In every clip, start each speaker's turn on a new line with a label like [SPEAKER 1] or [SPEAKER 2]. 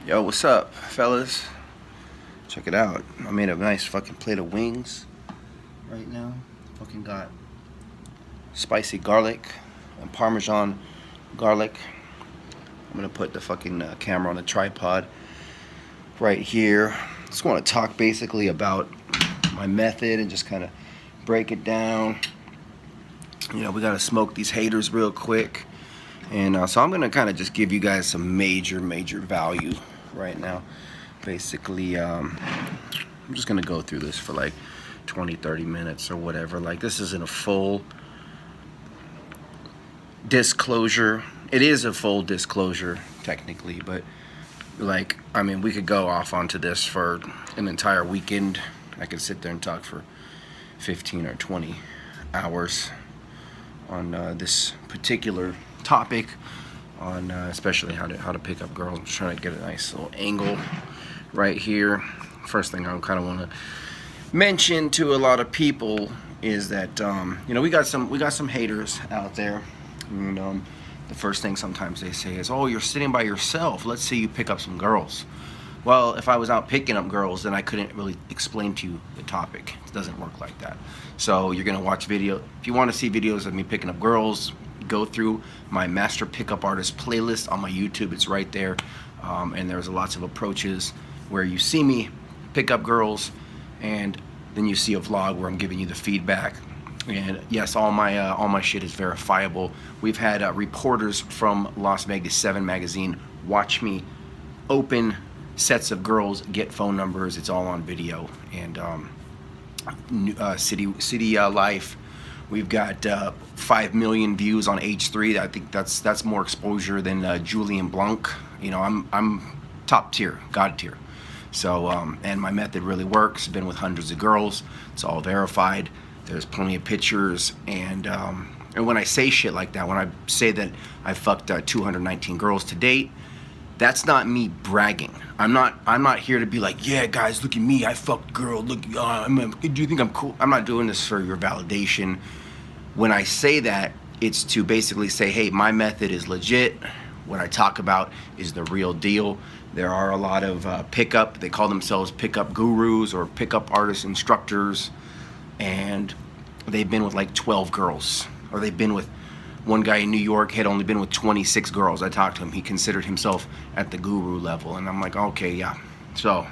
[SPEAKER 1] Yo, what's up, fellas? Check it out. I made a nice fucking plate of wings right now. Fucking got spicy garlic and Parmesan garlic. I'm gonna put the fucking camera on the tripod right here. Just want to talk basically about my method and just kind of break it down. You know, we gotta smoke these haters real quick. And so I'm gonna kind of just give you guys some major value right now. Basically, I'm just gonna go through this for like 20-30 minutes or whatever. Like, this isn't a full disclosure. It is a full disclosure technically, but like, I mean, we could go off onto this for an entire weekend. I could sit there and talk for 15 or 20 hours on this particular topic, on especially how to pick up girls. I'm just trying to get a nice little angle right here. First thing I kind of want to mention to a lot of people is that you know, we got some haters out there, and the first thing sometimes they say is, "Oh, you're sitting by yourself. Let's see you pick up some girls." Well, if I was out picking up girls, then I couldn't really explain to you the topic. It doesn't work like that. So you're gonna watch video. If you want to see videos of me picking up girls, go through my Master Pickup Artist playlist on my YouTube. It's right there, and there's lots of approaches where you see me pick up girls, and then you see a vlog where I'm giving you the feedback. And yes, all my shit is verifiable. We've had reporters from Las Vegas 7 magazine watch me open sets of girls, get phone numbers. It's all on video. And City Life, we've got 5 million views on H3. I think that's more exposure than Julian Blanc. You know, I'm top tier, god tier. So and my method really works. Been with hundreds of girls. It's all verified. There's plenty of pictures, and when I say shit like that, when I say that I fucked 219 girls to date, that's not me bragging. I'm not here to be like, yeah, guys, look at me, I fucked girl. Look, do you think I'm cool? I'm not doing this for your validation. When I say that, it's to basically say, hey, my method is legit. What I talk about is the real deal. There are a lot of pickup. They call themselves pickup gurus or pickup artist instructors, and they've been with like 12 girls, or they've been with one guy in New York had only been with 26 girls. I talked to him. He considered himself at the guru level, and I'm like, okay, yeah. So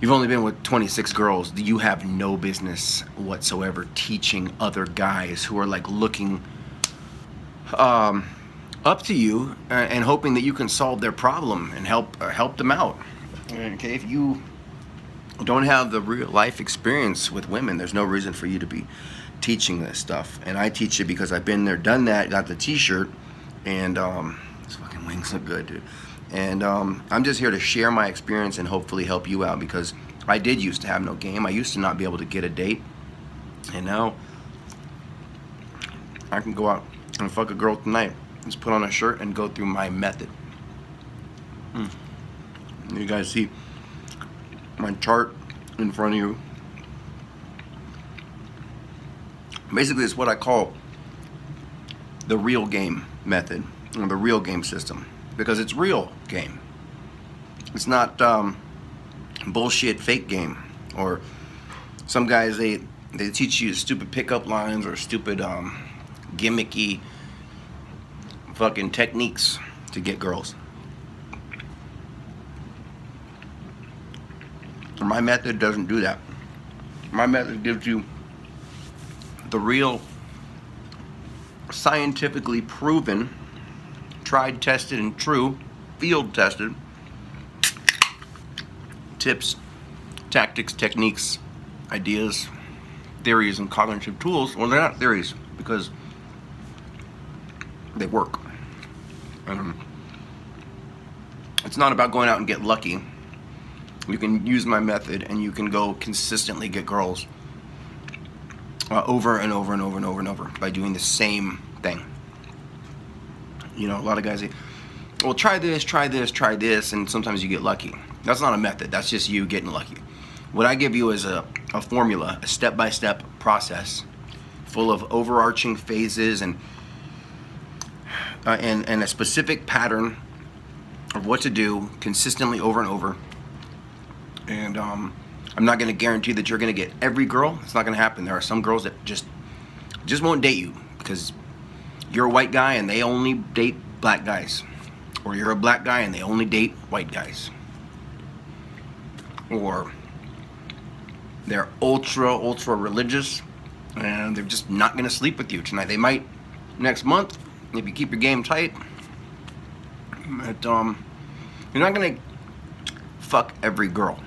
[SPEAKER 1] you've only been with 26 girls. You have no business whatsoever teaching other guys who are like looking up to you and hoping that you can solve their problem and help them out. Okay, if you don't have the real life experience with women, there's no reason for you to be teaching this stuff. And I teach it because I've been there, done that, got the t-shirt, and these fucking wings look good, dude. And I'm just here to share my experience and hopefully help you out, because I did used to have no game. I used to not be able to get a date, and now I can go out and fuck a girl tonight. Just put on a shirt and go through my method. You guys see my chart in front of you. Basically, it's what I call the real game method, or the real game system, because it's real game. It's not bullshit fake game, or some guys they teach you stupid pickup lines or stupid gimmicky fucking techniques to get girls. My method doesn't do that. My method gives you the real, scientifically proven, tried, tested, and true, field tested tips, tactics, techniques, ideas, theories, and cognitive tools. Well, they're not theories because they work. It's not about going out and get lucky. You can use my method and you can go consistently get girls over and over and over and over and over by doing the same thing. You know, a lot of guys say, well, try this, and sometimes you get lucky. That's not a method. That's just you getting lucky. What I give you is a formula, a step-by-step process full of overarching phases and a specific pattern of what to do consistently over and over. And I'm not going to guarantee that you're going to get every girl. It's not going to happen. There are some girls that just won't date you because you're a white guy and they only date black guys, or you're a black guy and they only date white guys, or they're ultra religious and they're just not going to sleep with you tonight. They might next month if you keep your game tight, but you're not going to fuck every girl.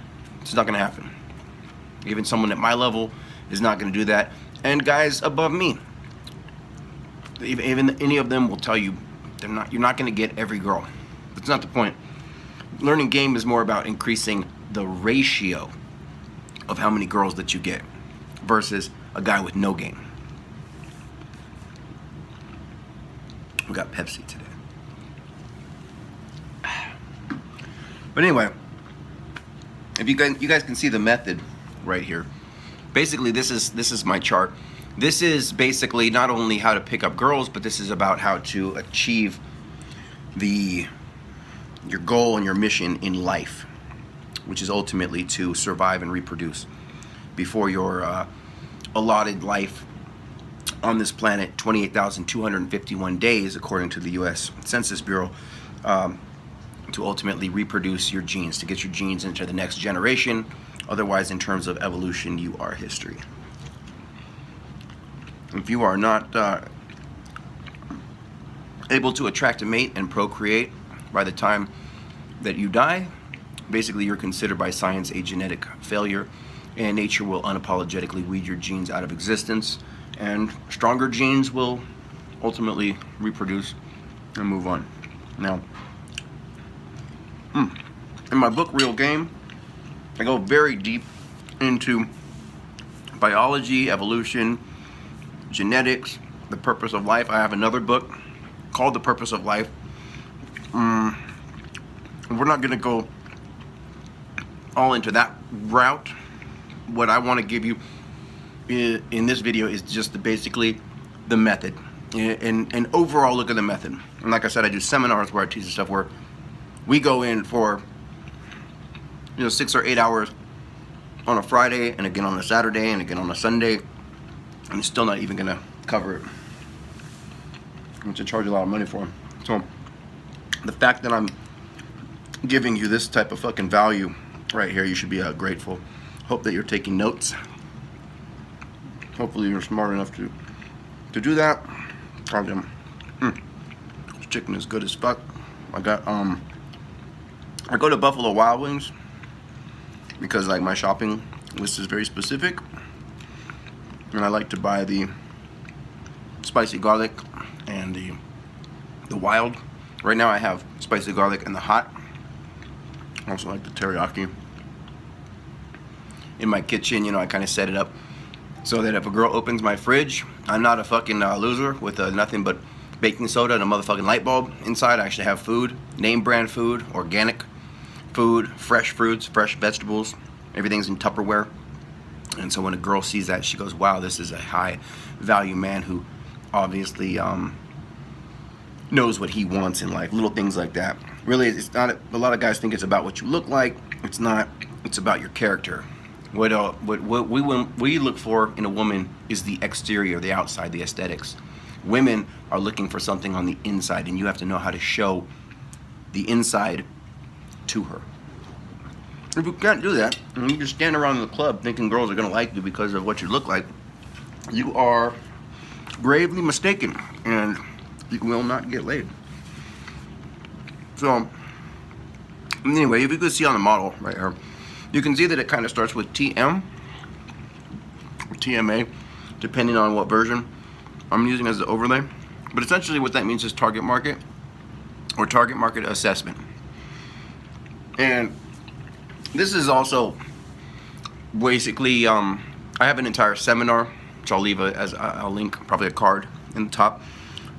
[SPEAKER 1] It's not going to happen. Even someone at my level is not going to do that. And guys above me, even any of them will tell you you're not going to get every girl. That's not the point. Learning game is more about increasing the ratio of how many girls that you get versus a guy with no game. We got Pepsi today. But anyway, if you guys can see the method right here. Basically, this is my chart. This is basically not only how to pick up girls, but this is about how to achieve your goal and your mission in life, which is ultimately to survive and reproduce before your allotted life on this planet, 28,251 days, according to the U.S. Census Bureau, to ultimately reproduce your genes, to get your genes into the next generation. Otherwise, in terms of evolution, you are history. If you are not able to attract a mate and procreate by the time that you die, basically you're considered by science a genetic failure, and nature will unapologetically weed your genes out of existence, and stronger genes will ultimately reproduce and move on. Now, in my book, Real Game, I go very deep into biology, evolution, genetics, the purpose of life. I have another book called The Purpose of Life. We're not going to go all into that route. What I want to give you in this video is just basically the method, an overall look at the method. And like I said, I do seminars where I teach stuff where we go in for 6 or 8 hours on a Friday, and again on a Saturday, and again on a Sunday. I'm still not even gonna cover it. I'm going to charge a lot of money for them. So the fact that I'm giving you this type of fucking value right here, you should be grateful. Hope that you're taking notes. Hopefully you're smart enough to do that. Goddamn, this chicken is good as fuck. I go to Buffalo Wild Wings because like my shopping list is very specific, and I like to buy the spicy garlic and the wild. Right now I have spicy garlic and the hot. I also like the teriyaki. In my kitchen, I kind of set it up so that if a girl opens my fridge, I'm not a fucking loser with nothing but baking soda and a motherfucking light bulb inside. I actually have food, name brand food, organic food, fresh fruits, fresh vegetables. Everything's in Tupperware. And so when a girl sees that, she goes, wow, this is a high value man who obviously knows what he wants in life. Little things like that. Really, it's not, a lot of guys think it's about what you look like. It's not. It's about your character. What we look for in a woman is the exterior, the outside, the aesthetics. Women are looking for something on the inside, and you have to know how to show the inside to her. If you can't do that, and you just stand around in the club thinking girls are going to like you because of what you look like, you are gravely mistaken, and you will not get laid. So, anyway, if you can see on the model right here, you can see that it kind of starts with TM or TMA, depending on what version I'm using as the overlay. But essentially what that means is target market or target market assessment. And this is also basically, I have an entire seminar, which I'll leave as a link, probably a card in the top,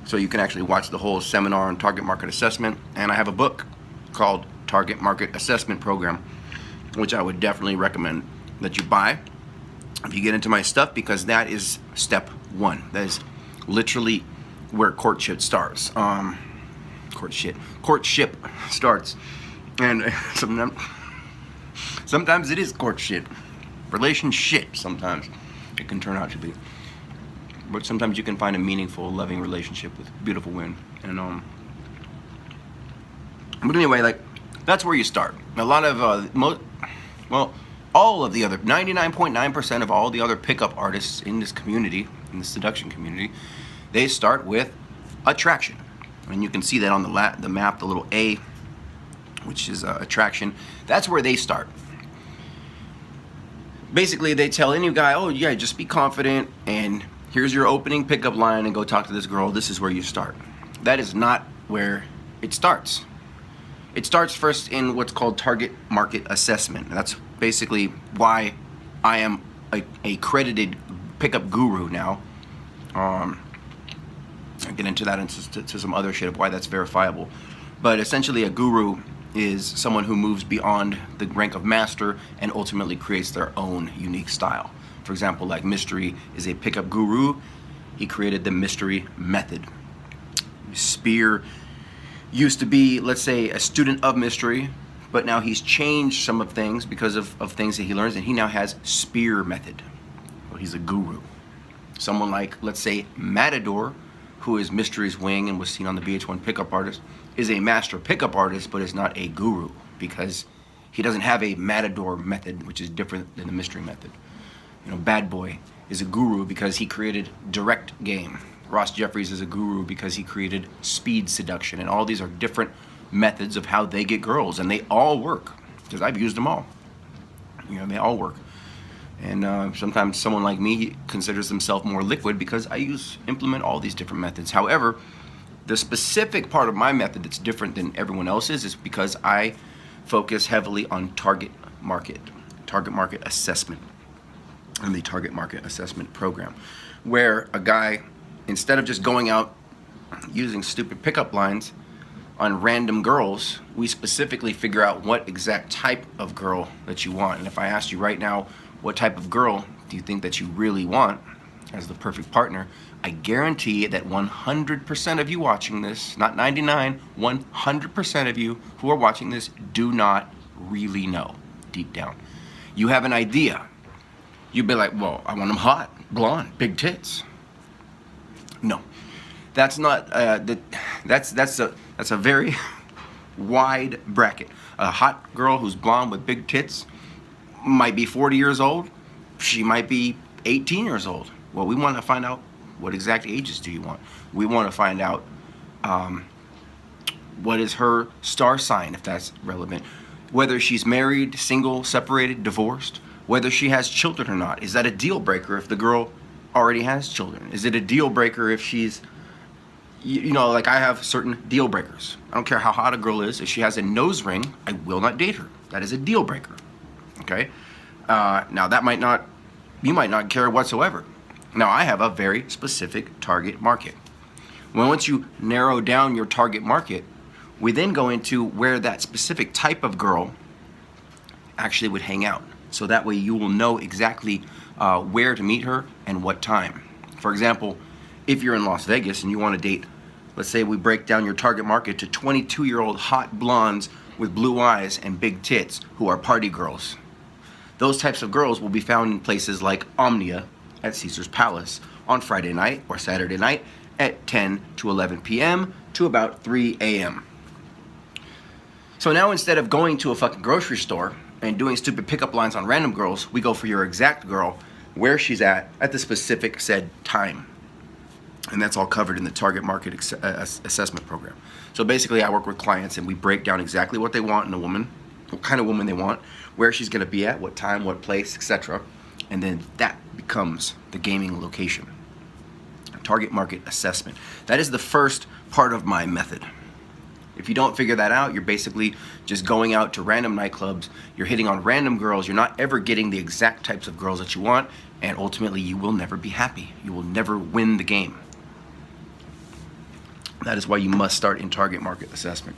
[SPEAKER 1] so you can actually watch the whole seminar on target market assessment. And I have a book called Target Market Assessment Program, which I would definitely recommend that you buy if you get into my stuff, because that is step one. That is literally where courtship starts. courtship starts. And sometimes it is courtship. Relationship, sometimes it can turn out to be. But sometimes you can find a meaningful, loving relationship with beautiful women. And but anyway, like, that's where you start. A lot of all of the other 99.9% of all the other pickup artists in this community, in the seduction community, they start with attraction. And you can see that on the map, the little A, which is attraction. That's where they start. Basically, they tell any guy, oh yeah, just be confident, and here's your opening pickup line, and go talk to this girl. This is where you start. That is not where it starts. It starts first in what's called target market assessment. That's basically why I am a accredited pickup guru now. I'll get into that into some other shit of why that's verifiable. But essentially, a guru is someone who moves beyond the rank of master and ultimately creates their own unique style. For example, like Mystery is a pickup guru. He created the Mystery method. Spear used to be, let's say, a student of Mystery, but now he's changed some of things because of things that he learns, and he now has Spear method. Well, he's a guru. Someone like, let's say, Matador, who is Mystery's wing and was seen on the VH1 Pickup Artist, is a master pickup artist, but is not a guru because he doesn't have a Matador method, which is different than the Mystery method. You know, Bad Boy is a guru because he created direct game. Ross Jeffries is a guru because he created speed seduction, and all these are different methods of how they get girls, and they all work because I've used them all. You know, they all work. And sometimes someone like me considers himself more liquid because I implement all these different methods. However, the specific part of my method that's different than everyone else's is because I focus heavily on target market assessment, and the target market assessment program, where a guy, instead of just going out using stupid pickup lines on random girls, we specifically figure out what exact type of girl that you want. And if I asked you right now, what type of girl do you think that you really want as the perfect partner, I guarantee that 100% of you watching this, not 99, 100% of you who are watching this do not really know deep down. You have an idea. You'd be like, well, I want them hot, blonde, big tits. No, that's not. That's a very wide bracket. A hot girl who's blonde with big tits might be 40 years old. She might be 18 years old. Well, we want to find out what exact ages do you want. We want to find out what is her star sign, if that's relevant. Whether she's married, single, separated, divorced. Whether she has children or not. Is that a deal breaker if the girl already has children? Is it a deal breaker if she's, you know, like I have certain deal breakers. I don't care how hot a girl is. If she has a nose ring, I will not date her. That is a deal breaker. Okay? Now that might not, you might not care whatsoever. Now I have a very specific target market. Once you narrow down your target market, we then go into where that specific type of girl actually would hang out. So that way you will know exactly where to meet her and what time. For example, if you're in Las Vegas and you want to date, let's say we break down your target market to 22-year-old hot blondes with blue eyes and big tits who are party girls. Those types of girls will be found in places like Omnia at Caesar's Palace on Friday night or Saturday night at 10 to 11 p.m. to about 3 a.m. So now instead of going to a fucking grocery store and doing stupid pickup lines on random girls, we go for your exact girl, where she's at the specific said time. And that's all covered in the target market assessment program. So basically I work with clients and we break down exactly what they want in a woman, what kind of woman they want, where she's going to be at, what time, what place, etc. And then that becomes the gaming location. Target market assessment. That is the first part of my method. If you don't figure that out, you're basically just going out to random nightclubs, you're hitting on random girls, you're not ever getting the exact types of girls that you want, and ultimately you will never be happy. You will never win the game. That is why you must start in target market assessment.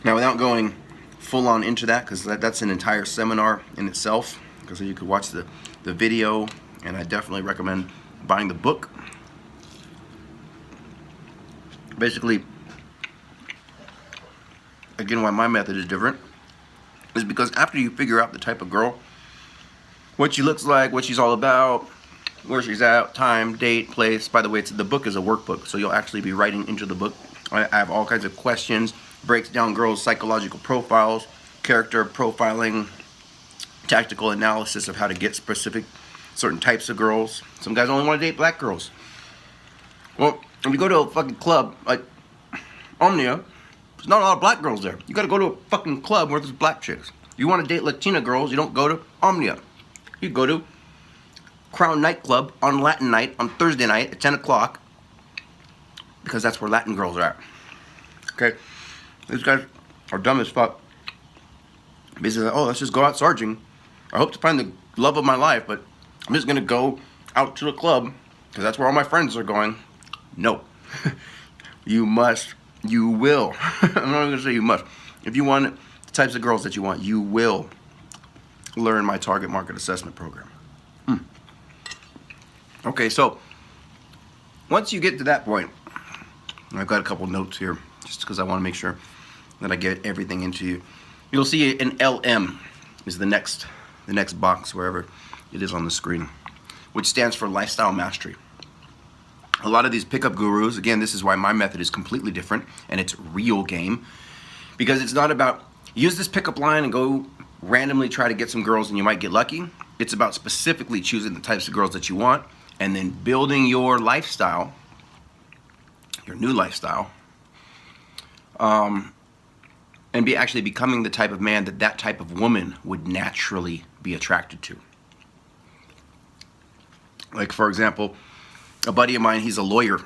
[SPEAKER 1] Now, without going full on into that, because that's an entire seminar in itself, because you could watch the video, and I definitely recommend buying the book. basically, again, why my method is different is because after you figure out the type of girl, what she looks like, what she's all about, where she's at, time, date, place. By the way, the book is a workbook, so you'll actually be writing into the book. I have all kinds of questions, breaks down girls' psychological profiles, character profiling, tactical analysis of how to get specific certain types of girls. Some guys only want to date black girls. Well, if you go to a fucking club like Omnia, there's not a lot of black girls there. You gotta go to a fucking club where there's black chicks. You want to date Latina girls, you don't go to Omnia. You go to Crown Nightclub on Latin night on Thursday night at 10 o'clock because that's where Latin girls are at. Okay? These guys are dumb as fuck. Basically, oh, let's just go out sarging. I hope to find the love of my life, but I'm just gonna go out to the club because that's where all my friends are going. No. You must. You will. I'm not gonna say you must. If you want the types of girls that you want, you will learn my target market assessment program. Okay, so once you get to that point, I've got a couple notes here just because I want to make sure that I get everything into you. You'll see an LM is the next box wherever it is on the screen, which stands for lifestyle mastery. A lot of these pickup gurus, again, this is why my method is completely different and it's real game, because it's not about use this pickup line and go randomly try to get some girls and you might get lucky. It's about specifically choosing the types of girls that you want and then building your lifestyle, your new lifestyle, and actually becoming the type of man that type of woman would naturally be attracted to. Like, for example, a buddy of mine, he's a lawyer.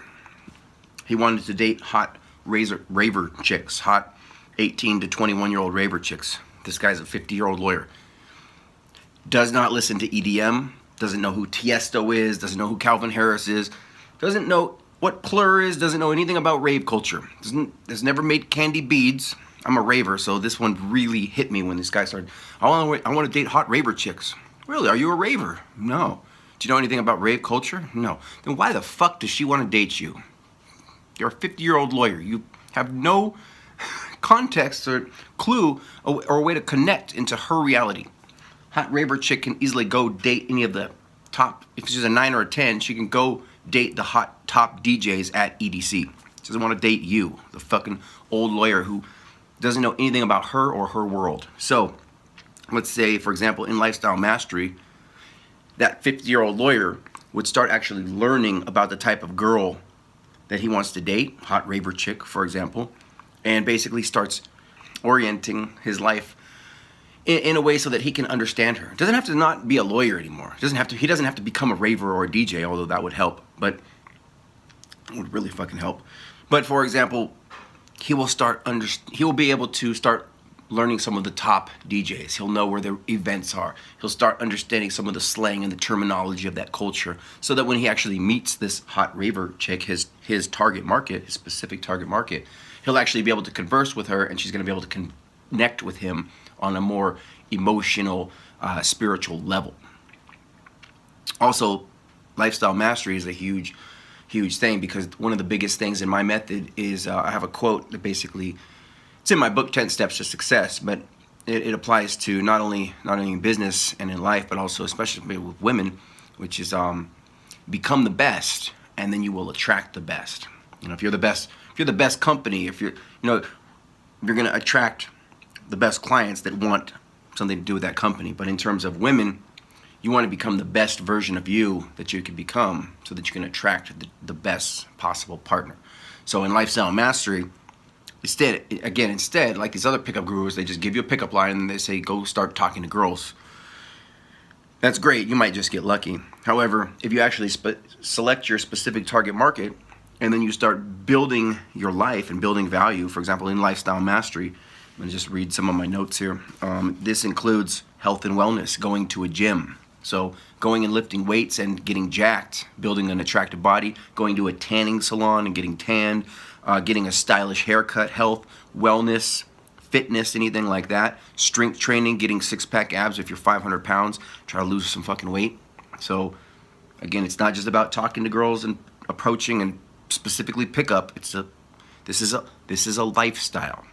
[SPEAKER 1] He wanted to date hot raver chicks, hot 18 to 21-year-old raver chicks. This guy's a 50-year-old lawyer. Does not listen to EDM, doesn't know who Tiesto is, doesn't know who Calvin Harris is, doesn't know what Plur is, doesn't know anything about rave culture, has never made candy beads. I'm a raver, so this one really hit me when this guy started, I want to date hot raver chicks. Really, are you a raver? No. Do you know anything about rave culture? No. Then why the fuck does she want to date you? You're a 50-year-old lawyer. You have no context or clue or a way to connect into her reality. Hot raver chick can easily go date any of the top, if she's a 9 or a 10, she can go date the hot top DJs at EDC. She doesn't want to date you, the fucking old lawyer who doesn't know anything about her or her world. So, let's say, for example, in Lifestyle Mastery, that 50-year-old lawyer would start actually learning about the type of girl that he wants to date, hot raver chick, for example, and basically starts orienting his life in a way so that he can understand her. Doesn't have to not be a lawyer anymore. He doesn't have to become a raver or a DJ, although that would help, but it would really fucking help. But for example, he will be able to start learning some of the top DJs. He'll know where their events are. He'll start understanding some of the slang and the terminology of that culture, so that when he actually meets this hot raver chick, his target market, his specific target market, he'll actually be able to converse with her, and she's going to be able to connect with him on a more emotional, spiritual level. Also, lifestyle mastery is a huge thing, because one of the biggest things in my method is I have a quote that basically, it's in my book 10 Steps to Success, but it applies to not only in business and in life, but also especially with women, which is become the best, and then you will attract the best. You know, if you're the best company, if you're going to attract the best clients that want something to do with that company. But in terms of women, you want to become the best version of you that you can become, so that you can attract the best possible partner. So in Lifestyle Mastery, instead, like these other pickup gurus, they just give you a pickup line and they say, go start talking to girls. That's great. You might just get lucky. However, if you actually select your specific target market, and then you start building your life and building value, for example, in Lifestyle Mastery, I'm going to just read some of my notes here. This includes health and wellness, going to a gym. So going and lifting weights and getting jacked, building an attractive body, going to a tanning salon and getting tanned, getting a stylish haircut, health, wellness, fitness, anything like that. Strength training, getting six-pack abs if you're 500 pounds, try to lose some fucking weight. So again, it's not just about talking to girls and approaching and specifically pickup. This is a lifestyle.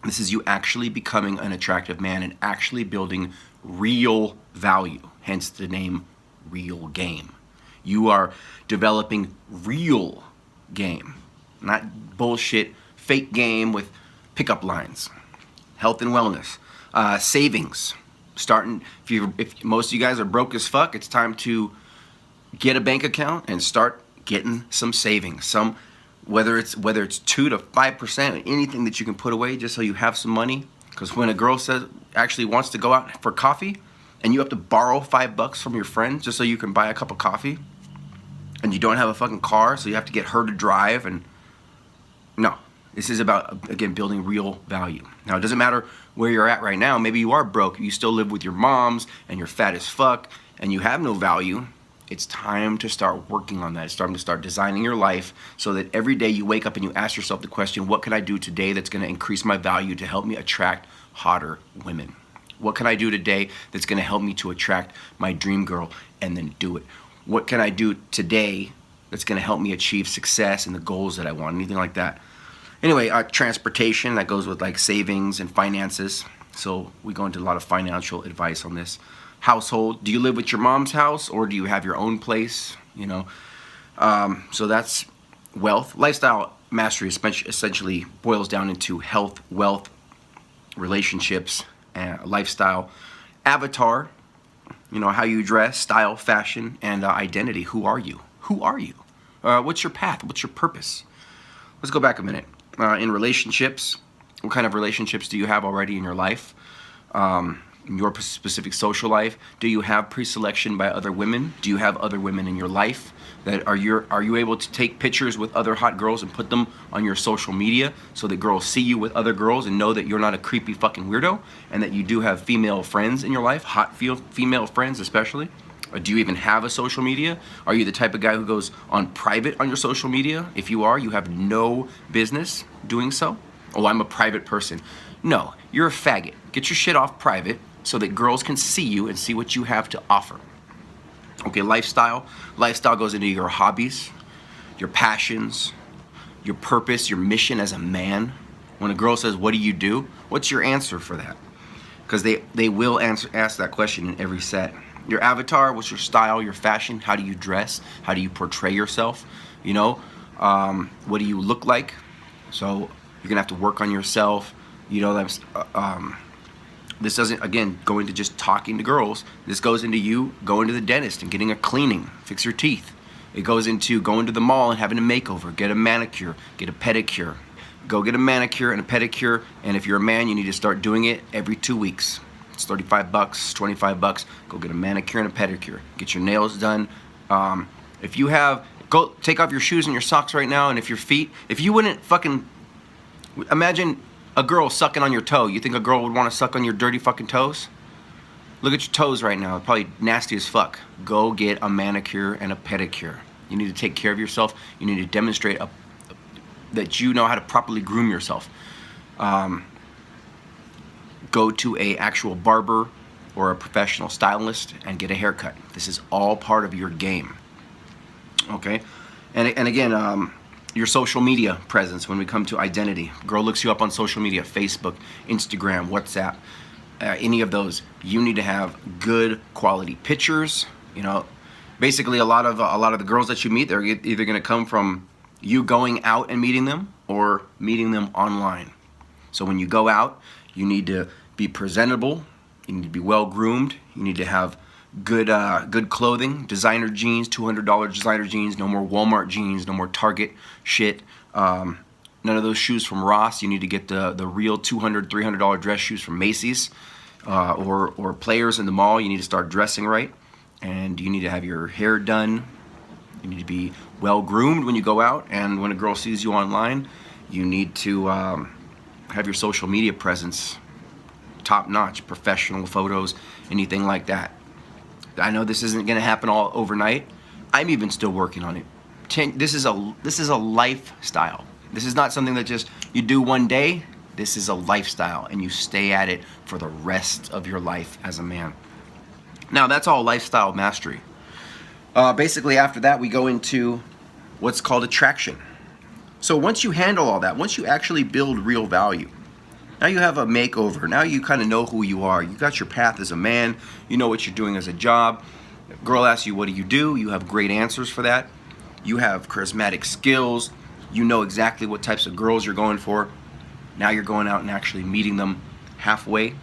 [SPEAKER 1] This is you actually becoming an attractive man and actually building real value, hence the name Real Game. You are developing real game, not bullshit fake game with pickup lines. Health and wellness, savings. If most of you guys are broke as fuck, it's time to get a bank account and start getting some savings. Whether it's 2 to 5%, anything that you can put away just so you have some money. Because when a girl actually wants to go out for coffee, and you have to borrow $5 from your friend just so you can buy a cup of coffee, and you don't have a fucking car, so you have to get her to drive, and no. This is about, again, building real value. Now, it doesn't matter where you're at right now. Maybe you are broke. You still live with your moms, and you're fat as fuck, and you have no value. It's time to start working on that. It's time to start designing your life so that every day you wake up and you ask yourself the question, what can I do today that's going to increase my value to help me attract hotter women? What can I do today that's going to help me to attract my dream girl, and then do it? What can I do today that's going to help me achieve success and the goals that I want? Anything like that. Anyway, transportation, that goes with like savings and finances. So we go into a lot of financial advice on this. Household, do you live with your mom's house or do you have your own place? You know, so that's wealth. Lifestyle mastery essentially boils down into health, wealth, relationships, lifestyle. Avatar, you know, how you dress, style, fashion, and identity. Who are you? Who are you? What's your path? What's your purpose? Let's go back a minute. In relationships, what kind of relationships do you have already in your life? In your specific social life, do you have pre-selection by other women? Do you have other women in your life? That are you able to take pictures with other hot girls and put them on your social media so that girls see you with other girls and know that you're not a creepy fucking weirdo, and that you do have female friends in your life, hot female friends especially? Or do you even have a social media? Are you the type of guy who goes on private on your social media? If you are, you have no business doing so. Oh, I'm a private person. No, you're a faggot. Get your shit off private so that girls can see you and see what you have to offer. Okay, lifestyle. Lifestyle goes into your hobbies, your passions, your purpose, your mission as a man. When a girl says, what do you do? What's your answer for that? Because they will ask that question in every set. Your avatar, what's your style, your fashion? How do you dress? How do you portray yourself? You know, what do you look like? So you're gonna have to work on yourself. You know, this doesn't, again, go into just talking to girls. This goes into you going to the dentist and getting a cleaning, fix your teeth. It goes into going to the mall and having a makeover, get a manicure, get a pedicure. Go get a manicure and a pedicure, and if you're a man, you need to start doing it every 2 weeks. It's $35, $25. Go get a manicure and a pedicure. Get your nails done. If you have, go take off your shoes and your socks right now, and if you wouldn't fucking, imagine a girl sucking on your toe. You think a girl would want to suck on your dirty fucking toes? Look at your toes right now. They're probably nasty as fuck. Go get a manicure and a pedicure. You need to take care of yourself. You need to demonstrate that you know how to properly groom yourself. Go to a actual barber or a professional stylist and get a haircut. This is all part of your game. Okay? And again, your social media presence when we come to identity. Girl looks you up on social media, Facebook, Instagram, WhatsApp, any of those. You need to have good quality pictures. You know, basically a lot of the girls that you meet, they're either going to come from you going out and meeting them or meeting them online. So when you go out, you need to be presentable. You need to be well groomed. You need to have good clothing, designer jeans, $200 designer jeans, no more Walmart jeans, no more Target shit. None of those shoes from Ross. You need to get the real $200, $300 dress shoes from Macy's or Players in the mall. You need to start dressing right, and you need to have your hair done. You need to be well groomed when you go out, and when a girl sees you online, you need to have your social media presence top notch, professional photos, anything like that. I know this isn't going to happen all overnight. I'm even still working on it. This is a lifestyle. This is not something that just you do one day. This is a lifestyle, and you stay at it for the rest of your life as a man. Now, that's all lifestyle mastery. Basically, after that, we go into what's called attraction. So once you handle all that, once you actually build real value, now you have a makeover. Now you kind of know who you are. You got your path as a man. You know what you're doing as a job. Girl asks you, what do? You have great answers for that. You have charismatic skills. You know exactly what types of girls you're going for. Now you're going out and actually meeting them halfway.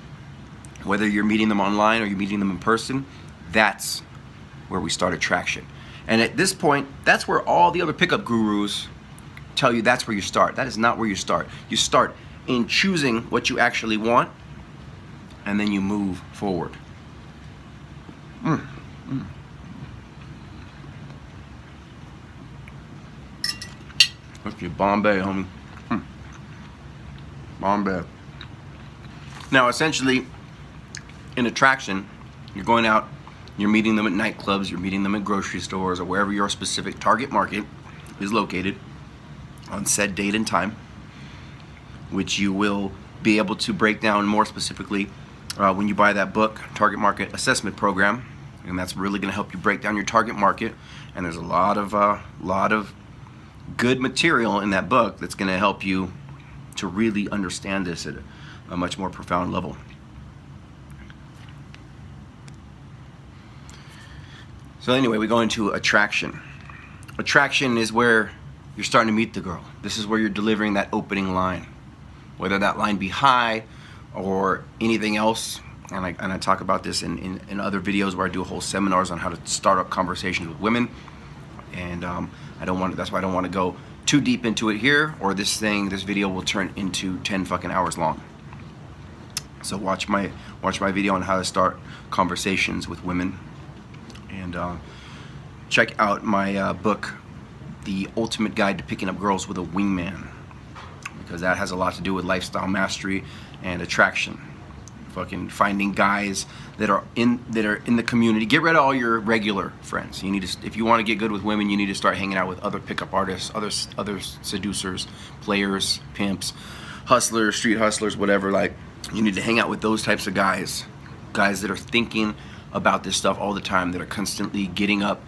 [SPEAKER 1] Whether you're meeting them online or you're meeting them in person, that's where we start attraction. And at this point, that's where all the other pickup gurus tell you that's where you start. That is not where you start. You start in choosing what you actually want, and then you move forward. That's your Bombay, homie. Bombay. Now, essentially, in attraction, you're going out, you're meeting them at nightclubs, you're meeting them at grocery stores, or wherever your specific target market is located on said date and time, which you will be able to break down more specifically when you buy that book, Target Market Assessment Program, and that's really going to help you break down your target market. And there's a lot of good material in that book that's going to help you to really understand this at a much more profound level. So anyway, we go into attraction. Attraction is where you're starting to meet the girl. This is where you're delivering that opening line, whether that line be high or anything else. And I talk about this in other videos where I do whole seminars on how to start up conversations with women. And that's why I don't want to go too deep into it here, or this video will turn into 10 fucking hours long. So watch my video on how to start conversations with women, and check out my book, The Ultimate Guide to Picking Up Girls with a Wingman, because that has a lot to do with lifestyle mastery and attraction. Fucking finding guys that are in the community. Get rid of all your regular friends. You need to, if you want to get good with women, you need to start hanging out with other pickup artists, other seducers, players, pimps, hustlers, street hustlers, whatever. Like, you need to hang out with those types of guys that are thinking about this stuff all the time, that are constantly getting up,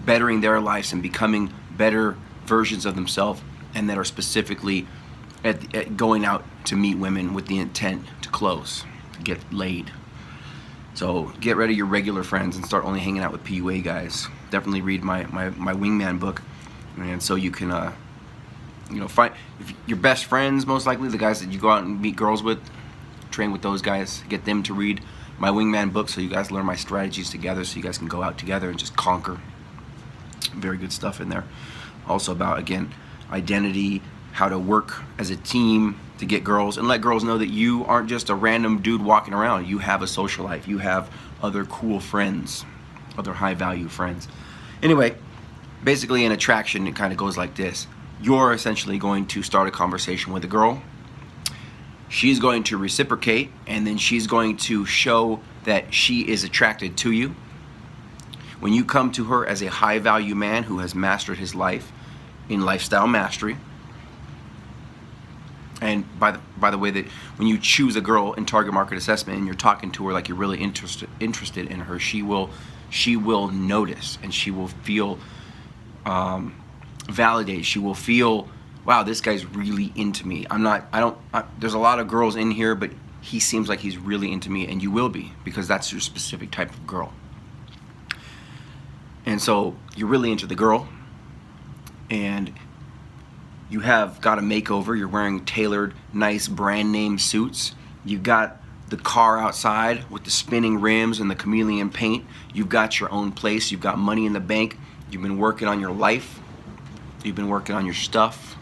[SPEAKER 1] bettering their lives and becoming better versions of themselves, and that are specifically at going out to meet women with the intent to close, to get laid. So get rid of your regular friends and start only hanging out with PUA guys. Definitely read my Wingman book, and so you can find your best friends, most likely the guys that you go out and meet girls with, train with those guys, get them to read my Wingman book so you guys learn my strategies together, so you guys can go out together and just conquer. Very good stuff in there. Also about, again, identity, how to work as a team to get girls, and let girls know that you aren't just a random dude walking around. You have a social life. You have other cool friends, other high value friends. Anyway, basically in attraction, it kind of goes like this. You're essentially going to start a conversation with a girl. She's going to reciprocate, and then she's going to show that she is attracted to you. When you come to her as a high value man who has mastered his life in lifestyle mastery, and by the way, that when you choose a girl in target market assessment and you're talking to her like you're really interested in her, she will notice, and she will feel validated. She will feel, wow, this guy's really into me. There's a lot of girls in here, but he seems like he's really into me, and you will be, because that's your specific type of girl. And so you're really into the girl, and you have got a makeover. You're wearing tailored, nice brand name suits. You've got the car outside with the spinning rims and the chameleon paint. You've got your own place. You've got money in the bank. You've been working on your life. You've been working on your stuff,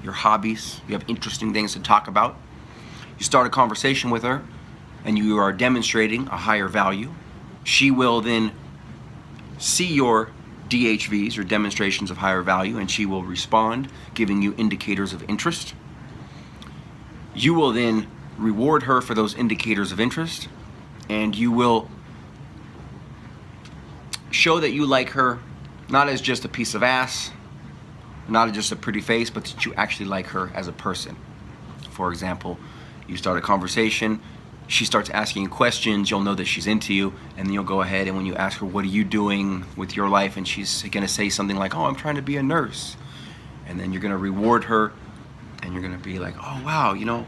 [SPEAKER 1] your hobbies. You have interesting things to talk about. You start a conversation with her, and you are demonstrating a higher value. She will then see your DHVs, or demonstrations of higher value, and she will respond, giving you indicators of interest. You will then reward her for those indicators of interest, and you will show that you like her, not as just a piece of ass, not as just a pretty face, but that you actually like her as a person. For example, you start a conversation, she starts asking you questions, you'll know that she's into you, and then you'll go ahead, and when you ask her, what are you doing with your life, and she's gonna say something like, oh, I'm trying to be a nurse. And then you're gonna reward her, and you're gonna be like, oh wow, you know,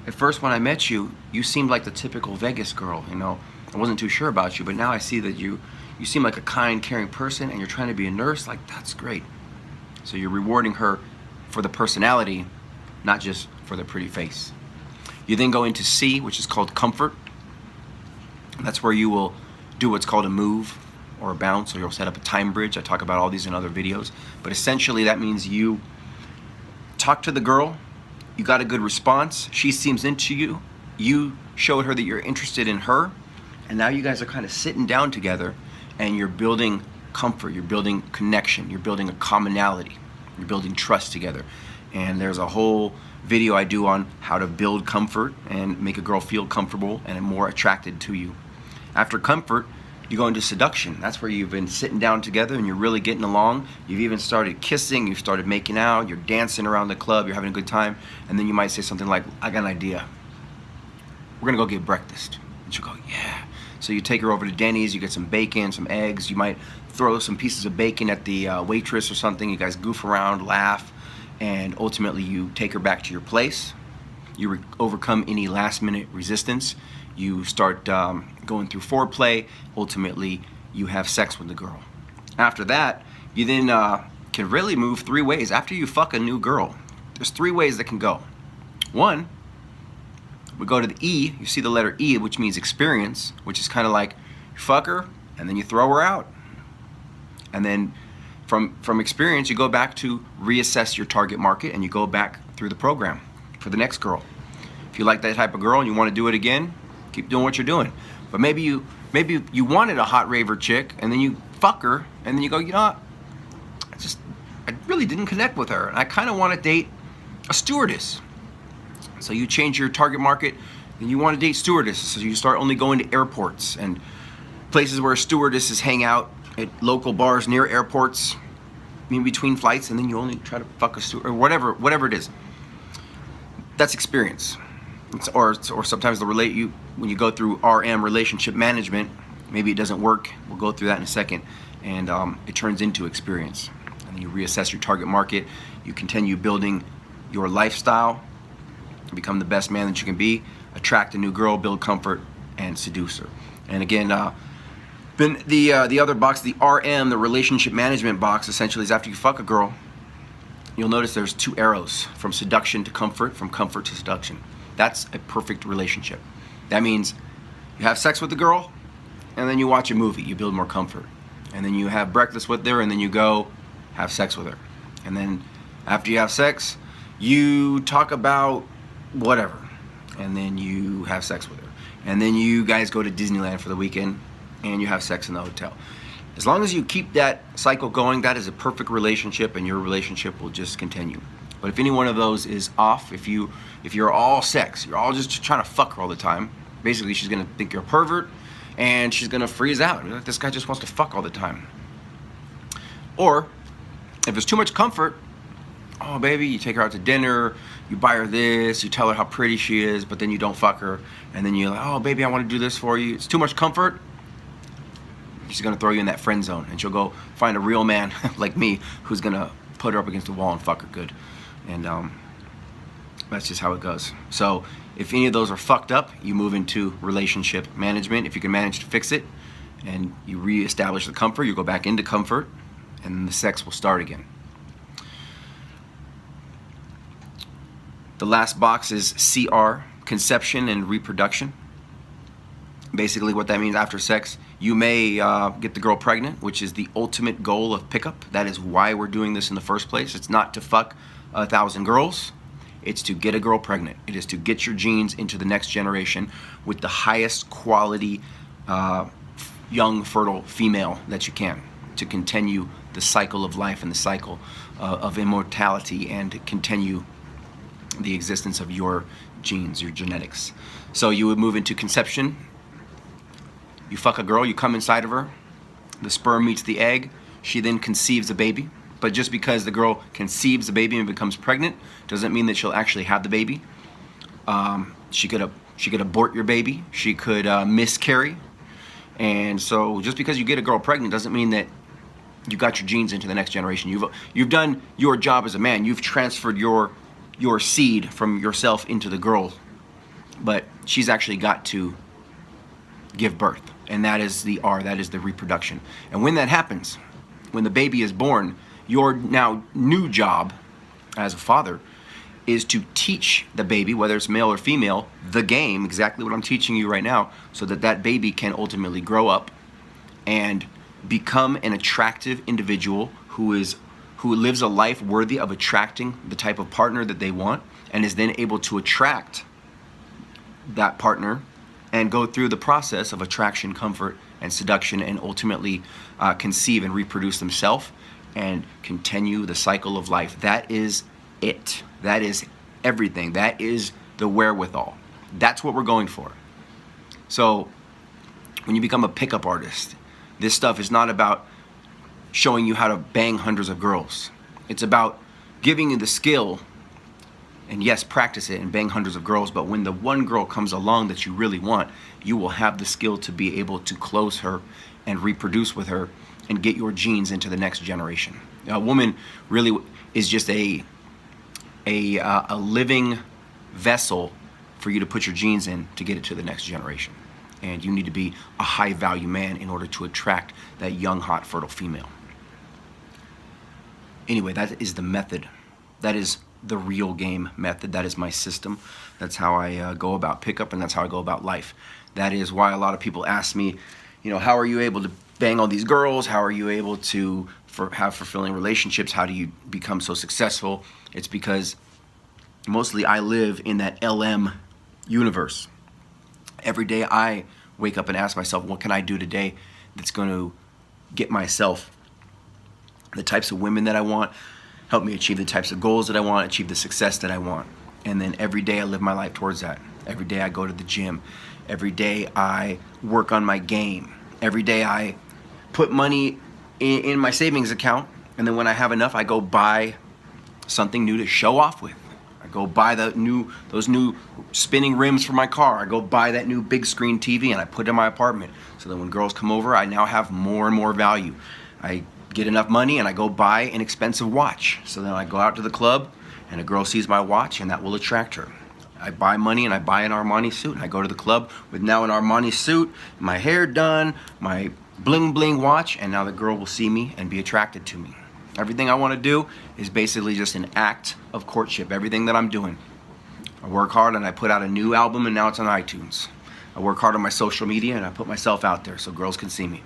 [SPEAKER 1] at first when I met you, you seemed like the typical Vegas girl, you know. I wasn't too sure about you, but now I see that you seem like a kind, caring person, and you're trying to be a nurse. Like, that's great. So you're rewarding her for the personality, not just for the pretty face. You then go into C, which is called comfort. That's where you will do what's called a move or a bounce, or you'll set up a time bridge. I talk about all these in other videos. But essentially that means you talk to the girl, you got a good response, she seems into you, you showed her that you're interested in her, and now you guys are kind of sitting down together and you're building comfort, you're building connection, you're building a commonality, you're building trust together. And there's a whole video I do on how to build comfort and make a girl feel comfortable and more attracted to you. After comfort, you go into seduction. That's where you've been sitting down together and you're really getting along. You've even started kissing, you've started making out, you're dancing around the club, you're having a good time, and then you might say something like, I got an idea. We're gonna go get breakfast. And she'll go, yeah. So you take her over to Denny's, you get some bacon, some eggs, you might throw some pieces of bacon at the waitress or something, you guys goof around, laugh, and ultimately you take her back to your place. You overcome any last minute resistance. You start going through foreplay. Ultimately, you have sex with the girl. After that, you then can really move 3 ways. After you fuck a new girl, there's 3 ways that can go. One, we go to the E. You see the letter E, which means experience, which is kind of like you fuck her and then you throw her out. And then from experience, you go back to reassess your target market and you go back through the program for the next girl. If you like that type of girl and you want to do it again, keep doing what you're doing. But maybe you wanted a hot raver chick and then you fuck her and then you go, you know what? I really didn't connect with her and I kind of want to date a stewardess. So you change your target market and you want to date stewardesses. So you start only going to airports and places where stewardesses hang out, at local bars near airports, in between flights, and then you only try to fuck a steward or whatever it is. That's experience. Or sometimes when you go through RM, relationship management, maybe it doesn't work. We'll go through that in a second, and it turns into experience. And then you reassess your target market. You continue building your lifestyle, become the best man that you can be, attract a new girl, build comfort, and seduce her. And again, then the other box, the RM, the relationship management box, essentially is after you fuck a girl, you'll notice there's 2 arrows, from seduction to comfort, from comfort to seduction. That's a perfect relationship. That means you have sex with the girl, and then you watch a movie, you build more comfort. And then you have breakfast with her, and then you go have sex with her. And then after you have sex, you talk about whatever, and then you have sex with her. And then you guys go to Disneyland for the weekend, and you have sex in the hotel. As long as you keep that cycle going, that is a perfect relationship, and your relationship will just continue. But if any one of those is off, if you're all sex, you're all just trying to fuck her all the time, basically she's gonna think you're a pervert, and she's gonna freeze out. Like, this guy just wants to fuck all the time. Or if it's too much comfort, oh baby, you take her out to dinner, you buy her this, you tell her how pretty she is, but then you don't fuck her, and then you're like, oh baby, I want to do this for you. It's too much comfort. She's gonna throw you in that friend zone, and she'll go find a real man like me who's gonna put her up against the wall and fuck her good. And that's just how it goes. So if any of those are fucked up, you move into relationship management. If you can manage to fix it and you reestablish the comfort, you go back into comfort, and the sex will start again. The last box is CR, conception and reproduction. Basically what that means, after sex, you may get the girl pregnant, which is the ultimate goal of pickup. That is why we're doing this in the first place. It's not to fuck 1,000 girls. It's to get a girl pregnant. It is to get your genes into the next generation with the highest quality young, fertile female that you can, to continue the cycle of life and the cycle of immortality, and to continue the existence of your genes, your genetics. So you would move into conception. You fuck a girl, you come inside of her, the sperm meets the egg, she then conceives a baby. But just because the girl conceives a baby and becomes pregnant doesn't mean that she'll actually have the baby. She could abort your baby, she could miscarry. And so just because you get a girl pregnant doesn't mean that you got your genes into the next generation. You've done your job as a man. You've transferred your seed from yourself into the girl, but she's actually got to give birth, and that is the R, that is the reproduction. And when that happens, when the baby is born, your now new job as a father is to teach the baby, whether it's male or female, the game, exactly what I'm teaching you right now, so that that baby can ultimately grow up and become an attractive individual who lives a life worthy of attracting the type of partner that they want, and is then able to attract that partner and go through the process of attraction, comfort, and seduction, and ultimately conceive and reproduce themselves and continue the cycle of life. That is it. That is everything. That is the wherewithal. That's what we're going for. So when you become a pickup artist, this stuff is not about showing you how to bang hundreds of girls. It's about giving you the skill, and yes, practice it and bang hundreds of girls, but when the one girl comes along that you really want, you will have the skill to be able to close her and reproduce with her and get your genes into the next generation. A woman really is just a living vessel for you to put your genes in to get it to the next generation. And you need to be a high value man in order to attract that young, hot, fertile female. Anyway, that is the method. That is the real game method. That is my system. That's how I go about pickup, and that's how I go about life. That is why a lot of people ask me, how are you able to bang all these girls? How are you able to have fulfilling relationships? How do you become so successful? It's because mostly I live in that LM universe. Every day I wake up and ask myself, what can I do today that's going to get myself the types of women that I want, help me achieve the types of goals that I want, achieve the success that I want. And then every day I live my life towards that. Every day I go to the gym. Every day I work on my game. Every day I put money in my savings account, and then when I have enough, I go buy something new to show off with. I go buy those new spinning rims for my car. I go buy that new big screen TV, and I put it in my apartment. So that when girls come over, I now have more and more value. I get enough money and I go buy an expensive watch. So then I go out to the club and a girl sees my watch, and that will attract her. I buy money and I buy an Armani suit, and I go to the club with now an Armani suit, my hair done, my bling bling watch, and now the girl will see me and be attracted to me. Everything I want to do is basically just an act of courtship. Everything that I'm doing. I work hard and I put out a new album, and now it's on iTunes. I work hard on my social media and I put myself out there so girls can see me.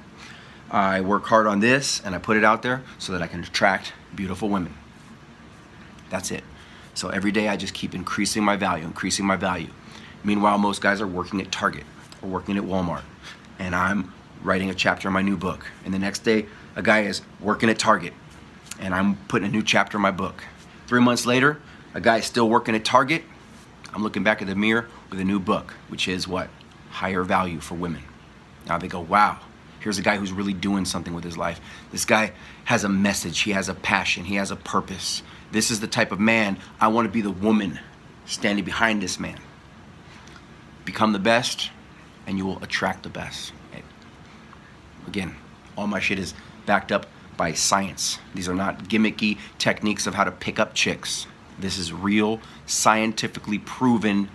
[SPEAKER 1] I work hard on this and I put it out there so that I can attract beautiful women. That's it. So every day I just keep increasing my value. Meanwhile, most guys are working at Target or working at Walmart, and I'm writing a chapter in my new book. And the next day, a guy is working at Target, and I'm putting a new chapter in my book. 3 months later, a guy is still working at Target. I'm looking back at the mirror with a new book, which is what? Higher value for women. Now they go, wow, here's a guy who's really doing something with his life. This guy has a message, he has a passion, he has a purpose. This is the type of man, I want to be the woman standing behind this man. Become the best, and you will attract the best. Again, all my shit is backed up by science. These are not gimmicky techniques of how to pick up chicks. This is real, scientifically proven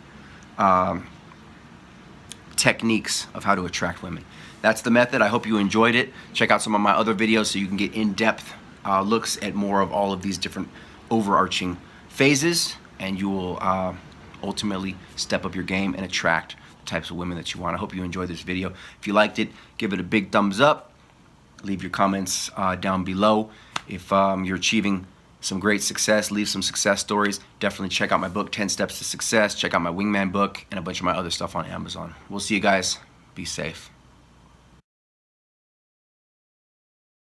[SPEAKER 1] techniques of how to attract women. That's the method. I hope you enjoyed it. Check out some of my other videos so you can get in-depth looks at more of all of these different overarching phases, and you will ultimately step up your game and attract the types of women that you want. I hope you enjoyed this video. If you liked it, give it a big thumbs up. Leave your comments down below. If you're achieving some great success, leave some success stories. Definitely check out my book, 10 Steps to Success. Check out my Wingman book and a bunch of my other stuff on Amazon. We'll see you guys. Be safe.